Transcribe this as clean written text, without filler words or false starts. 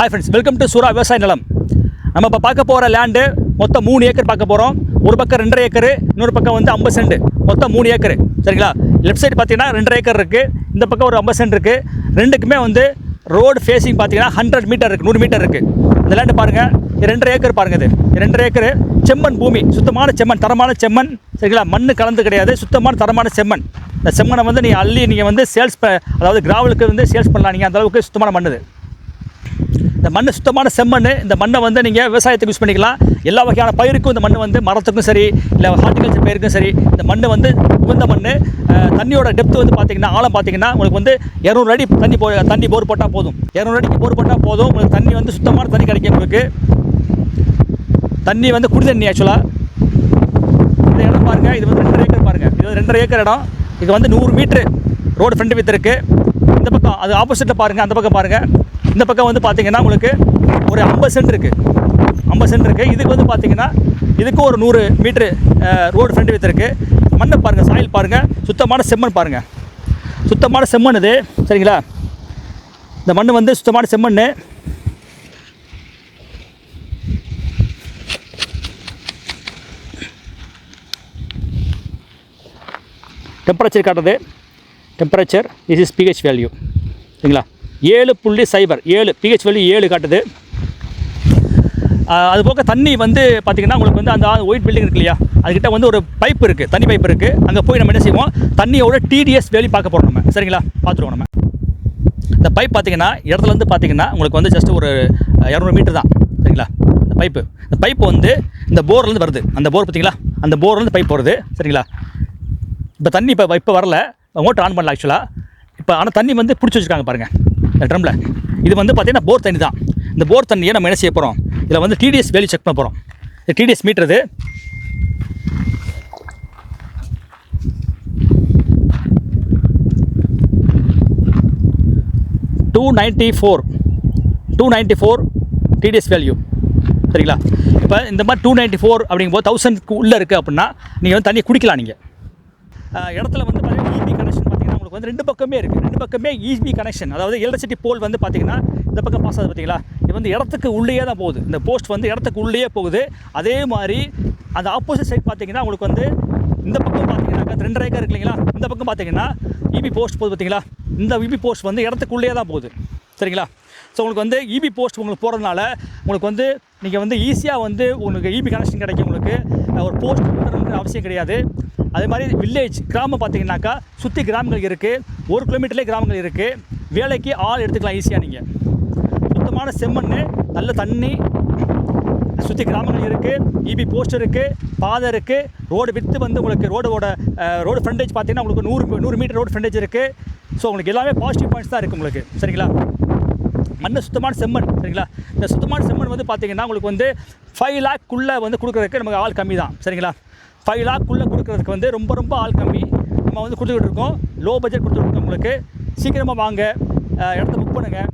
Hi friends, welcome to Sura விவசாய நிலம். நம்ம இப்போ பார்க்க போகிற லேண்டு மொத்தம் 3 ஏக்கர் பார்க்க போகிறோம். ஒரு பக்கம் 2.5 ஏக்கர், இன்னொரு பக்கம் வந்து 50 சென்ட், மொத்தம் 3 ஏக்கர். சரிங்களா? லெஃப்ட் சைடு பார்த்தீங்கன்னா 2.5 ஏக்கர் இருக்குது, இந்த பக்கம் ஒரு 50 சென்ட் இருக்குது. ரெண்டுக்குமே வந்து ரோடு ஃபேஸிங் பார்த்தீங்கன்னா 100 மீட்டர் இருக்குது, 100 மீட்டர் இருக்குது. இந்த லேண்டு பாருங்கள், 2.5 ஏக்கர் பாருங்கள். இது 2.5 ஏக்கர் செம்மண் பூமி, சுத்தமான செம்மண், தரமான செம்மண். சரிங்களா? மண் கலந்து கிடையாது, சுத்தமான தரமான செம்மண். இந்த செம்மனை வந்து நீங்கள் அள்ளி நீங்கள் வந்து அதாவது கிராவலுக்கு வந்து சேல்ஸ் பண்ணலாம். நீங்கள் அந்தளவுக்கு சுத்தமான மண் இது. இந்த மண் சுத்தமான செம்மண். இந்த மண்ணை வந்து நீங்கள் விவசாயத்துக்கு யூஸ் பண்ணிக்கலாம். எல்லா வகையான பயிருக்கும் இந்த மண் வந்து மரத்துக்கும் சரி, இல்லை ஹார்டிகல்ச்சர் பயிருக்கும் சரி, இந்த மண் வந்து உகந்த மண். தண்ணியோட டெப்த் வந்து பார்த்திங்கன்னா, ஆழம் பார்த்திங்கன்னா உங்களுக்கு வந்து 200 அடி தண்ணி போர் போட்டால் போதும். 200 அடிக்கு போர் போட்டால் போதும். உங்களுக்கு தண்ணி வந்து சுத்தமான தண்ணி கிடைக்கும். உங்களுக்கு தண்ணி வந்து குடி தண்ணி. ஆக்சுவலாக இந்த இடம் பாருங்கள், இது வந்து 2.5 ஏக்கர் பாருங்கள். இது வந்து 2.5 ஏக்கர் இடம். இது வந்து 100 மீட்ரு ரோடு ஃப்ரண்ட் வித் இருக்குது. இந்த பக்கம் அது ஆப்போசிட்டில் பாருங்கள், அந்த பக்கம் பாருங்கள். இந்த பக்கம் வந்து பார்த்திங்கன்னா உங்களுக்கு ஒரு 50 சென்ட் இருக்குது, 50 சென்ட் இருக்குது. இதுக்கு வந்து பார்த்திங்கன்னா இதுக்கும் ஒரு 100 மீட்ரு ரோடு ஃப்ரண்ட் வித் இருக்குது. மண்ணை பாருங்கள், சாயில் பாருங்கள், சுத்தமான செம்மண் பாருங்கள், சுத்தமான செம்மண் இது. சரிங்களா? இந்த மண் வந்து சுத்தமான செம்மண். டெம்பரேச்சர் காட்டுறது, temperature this is pH value. சரிங்களா? 7.07 pH வேல்யூ 7 காட்டுது. அதுபோக தண்ணி வந்து பார்த்திங்கன்னா உங்களுக்கு வந்து அந்த ஒயிட் பில்டிங் இருக்கு இல்லையா, அதுக்கிட்ட வந்து ஒரு பைப் இருக்குது, தண்ணி பைப் இருக்குது. அங்கே போய் நம்ம என்ன செய்வோம், தண்ணியோட TDS வேல்யூ பார்க்க போகிறோம் நம்ம. சரிங்களா? பார்த்துருவோம் நம்ம. இந்த பைப் பார்த்திங்கன்னா இடத்துலேருந்து பார்த்திங்கன்னா உங்களுக்கு வந்து ஜஸ்ட் ஒரு 200 மீட்டர் தான். சரிங்களா? இந்த பைப்பு வந்து இந்த போர்லேருந்து வருது. அந்த போர் பார்த்திங்களா, அந்த போர்லேருந்து பைப் வருது. சரிங்களா? இப்போ தண்ணி இப்போ வரல, மோட்டர் ஆன் பண்ணல ஆக்சுவலாக. இப்போ ஆனால் தண்ணி வந்து பிடிச்சி வச்சுருக்காங்க பாருங்கள் இந்த ட்ரம்மில். இது வந்து பார்த்திங்கன்னா போர் தண்ணி தான். இந்த போர் தண்ணியை நம்ம என்ன செய்ய போகிறோம், இதில் வந்து TDS வேல்யூ செக் பண்ண போகிறோம். இது TDS மீட்டர். இது 294 TDS வேல்யூ. சரிங்களா? இப்போ இந்த மாதிரி 294 அப்படிங்கும்போது 1000க்கு உள்ளே இருக்குது அப்படின்னா நீங்கள் வந்து தண்ணி குடிக்கலாம். நீங்கள் இடத்துல வந்து பார்த்தீங்கன்னா EB கனெக்ஷன் பார்த்தீங்கன்னா உங்களுக்கு வந்து 2 பக்கமே இருக்குது. 2 பக்கமே EB கனெக்ஷன். அதாவது எலக்ட்ரிசிட்டி போல் வந்து பார்த்தீங்கன்னா இந்த பக்கம் பாஸ் ஆகுது பார்த்தீங்களா, இது வந்து இடத்துக்கு உள்ளேயே தான் போகுது. இந்த போஸ்ட் வந்து இடத்துக்கு உள்ளேயே போகுது. அதே மாதிரி அந்த ஆப்போசிட் சைட் பார்த்தீங்கன்னா உங்களுக்கு வந்து இந்த பக்கம் பார்த்தீங்கன்னாக்கா 2.5 ஏக்கர் இருக்கு இல்லைங்களா, இந்த பக்கம் பார்த்தீங்கன்னா EB போஸ்ட் போகுது பார்த்தீங்களா, இந்த EB போஸ்ட் வந்து இடத்துக்குள்ளேயே தான் போகுது. சரிங்களா? ஸோ உங்களுக்கு வந்து EB போஸ்ட் உங்களுக்கு போகிறதுனால உங்களுக்கு வந்து நீங்கள் வந்து ஈஸியாக வந்து உங்களுக்கு EB கனெக்ஷன் கிடைக்கும். உங்களுக்கு ஒரு போஸ்ட் போடணுன்ற அவசியம் கிடையாது. அதே மாதிரி வில்லேஜ் கிராமம் பார்த்தீங்கன்னாக்கா சுற்றி கிராமங்கள் இருக்குது, 1 கிலோமீட்டர்லேயே கிராமங்கள் இருக்குது. வேலைக்கு ஆள் எடுத்துக்கலாம் ஈஸியாக. நீங்கள் சுத்தமான செம்மண், நல்ல தண்ணி, சுற்றி கிராமங்கள் இருக்குது, EB போஸ்ட் இருக்குது, பாதை இருக்குது, ரோடு வித்து வந்து உங்களுக்கு ரோடு ஃப்ரண்டேஜ் பார்த்தீங்கன்னா உங்களுக்கு 100 மீட்டர் ரோடு ஃப்ரண்டேஜ் இருக்குது. ஸோ உங்களுக்கு எல்லாமே பாசிட்டிவ் பாயிண்ட்ஸ் தான் இருக்குது உங்களுக்கு. சரிங்களா? மண் சுத்தமான செம்மண். சரிங்களா? இந்த சுத்தமான செம்மண் வந்து பார்த்திங்கன்னா உங்களுக்கு வந்து 5 லேக்குள்ளே வந்து கொடுக்குறதுக்கு நமக்கு ஆள் கம்மி தான். சரிங்களா? 5 லேக்குள்ளே கொடுக்குறதுக்கு வந்து ரொம்ப ஆள் கம்மி நம்ம வந்து கொடுத்துக்கிட்டு இருக்கோம். லோ பட்ஜெட் கொடுத்துட்ருக்கோம். உங்களுக்கு சீக்கிரமாக வாங்க, இடத்த புக் பண்ணுங்கள்.